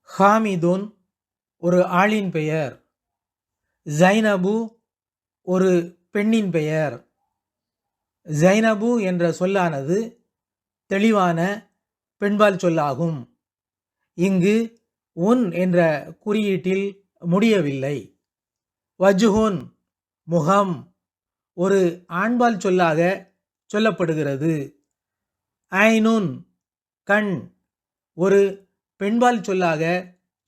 ஹாமிதுன் ஒரு ஆளின் பெயர். ஜைனபு ஒரு பெண்ணின் பெயர். ஜைனபு என்ற சொல்லானது தெளிவான பெண்பால் சொல்லாகும். இங்கு உன் என்ற குறியீட்டில் முடியவில்லை. வஜ்ஹுன் முகம் ஒரு ஆண்பால் சொல்லாக சொல்லப்படுகிறது. ஐனுன் கண் ஒரு பெண்பால் சொல்லாக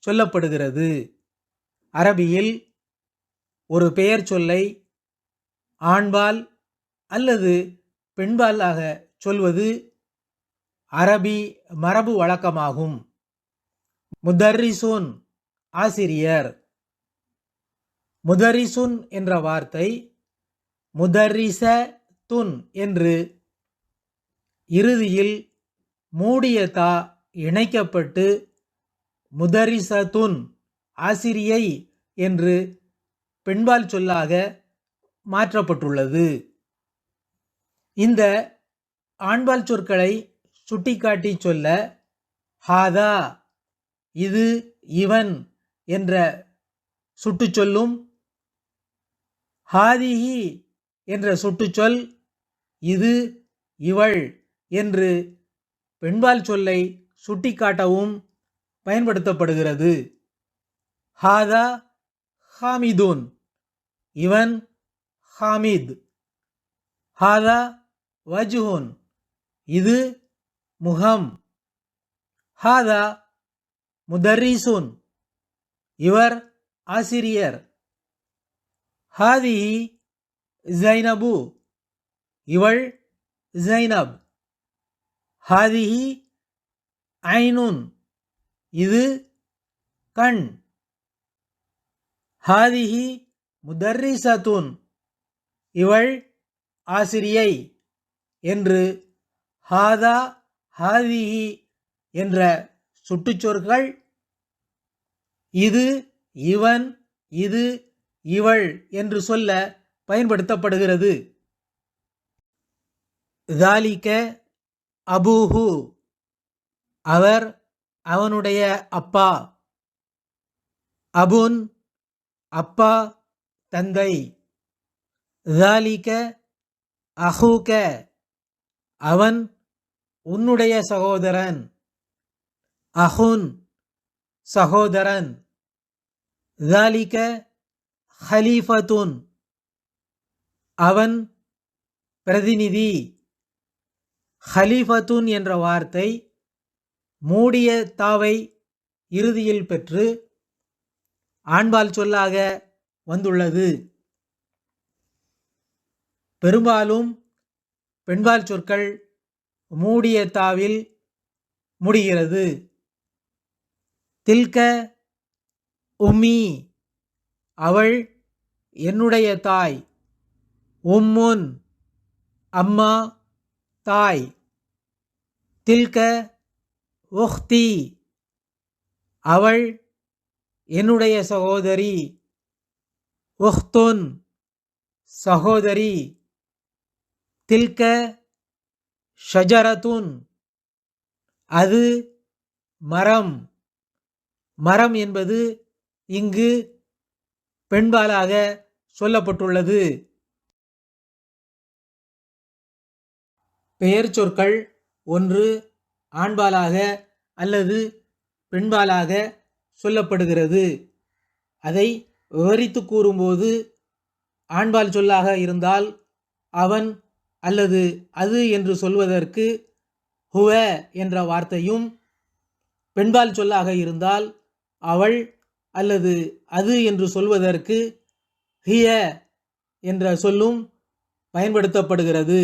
சொல்லப்படுகிறது. அரபியில் ஒரு பெயர் சொல்லை ஆண்பால் அல்லது பெண்பாலாக சொல்வது அரபி மரபு வழக்கமாகும். முதர்ரிசுன் ஆசிரியர். முதரிசுன் என்ற வார்த்தை முதர்ரிச துன் என்று இறுதியில் மூடிய தா இணைக்கப்பட்டு முதரிசத்துன் ஆசிரியை என்று பெண்பால் சொல்லாக மாற்றப்பட்டுள்ளது. இந்த ஆண்பால் சொற்களை சுட்டிக்காட்டி சொல்ல ஹாதா இது இவன் என்ற சுட்டுச்சொல்லும், ஹாதிஹி என்ற சுட்டுச்சொல் இது இவள் என்று பெண்பால் சொல்லை சுட்டிக்காட்டவும் பயன்படுத்தப்படுகிறது. ஹாதா ஹாமிதுன் இவன் ஹாமித். ஹாதா வஜ்ஹுன் இது முகம். ஹாதா முதர்ரிசுன் இவர் ஆசிரியர். ஹாதிஹி ஜைனபு இவள் ஜைனப். ஹாதிஹி ஐனுன் இது கண். ஹாதிஹி முதர்ரிசத்துன் இவள் ஆசிரியை என்று ஹாதா ஹாதிஹி என்ற சுட்டுச்சொற்கள் இது இவன் இது இவள் என்று சொல்ல பயன்படுத்தப்படுகிறது. ذَلِكَ அபூஹு அவர் அவனுடைய அப்பா. அபுன் அப்பா தந்தை. ذَلِكَ அஹூக அவன் உன்னுடைய சகோதரன். அஹுன் சகோதரன். ذَلِكَ ஹலீஃபத்துன் அவன் பிரதிநிதி. ஹலீஃபத்துன் என்ற வார்த்தை மூடிய தாவை இறுதியில் பெற்று ஆண்பால் சொல்லாக வந்துள்ளது. பெரும்பாலும் பெண்பால் சொற்கள் மூடிய தாவில் முடிகிறது. தில்க உம்மி அவள் என்னுடைய தாய். உம்முன் அம்மா தாய். தில்க உஹ்தி அவள் என்னுடைய சகோதரி. உஹ்துன் சகோதரி. தில்க ஷஜரத்துன் அது மரம். மரம் என்பது இங்கு பெண்பாலாக சொல்லப்பட்டுள்ளது. பெயர் சொற்கள் ஒன்று ஆண்பாலாக அல்லது பெண்பாலாக சொல்லப்படுகிறது. அதை விவரித்து கூறும்போது ஆண்பால் சொல்லாக இருந்தால் அவன் அல்லது அது என்று சொல்வதற்கு ஹுவ என்ற வார்த்தையும், பெண்பால் சொல்லாக இருந்தால் அவள் அல்லது அது என்று சொல்வதற்கு ஹிய என்ற சொல்லும் பயன்படுத்தப்படுகிறது.